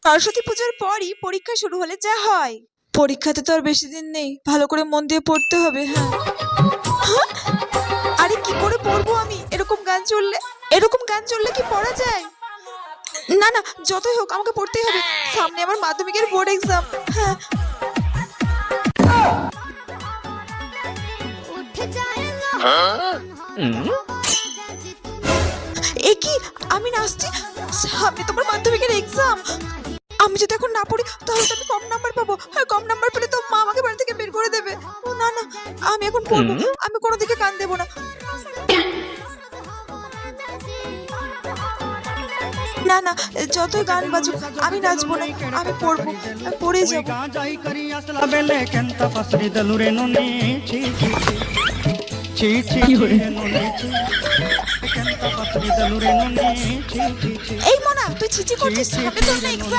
সরস্বতী পুজোর পরই পরীক্ষা শুরু হলে যা হয়। পরীক্ষাতে তো আর বেশি দিন নেই, ভালো করে মন দিয়ে পড়তে হবে। হ্যাঁ। হ্যাঁ? আরে কি করে পড়বো আমি? এরকম গান চললে কি পড়া যায়? না না, যতই হোক আমাকে পড়তেই হবে। সামনে আমার মাধ্যমিকের বোর্ড এক্সাম। হ্যাঁ। এ কি, আমি নাচছি? সামনে তোমার মাধ্যমিকের এক্সাম। আমি যদি এখন না পড়ি তাহলে তো আমি কম নাম্বার পাবো, আর কম নাম্বার পেলে তো মা আমাকে বাড়ি থেকে বের করে দেবে। ও না না, আমি এখন পড়বো। আমি কোনো দিকে কান দেবো না। না না, যতই গান বাজুক আমি নাচবো না, আমি পড়বো, আমি পড়ে যাবো। এই মোনা, তুই ছিচি করছিস? সামনে তোর না এক্সাম।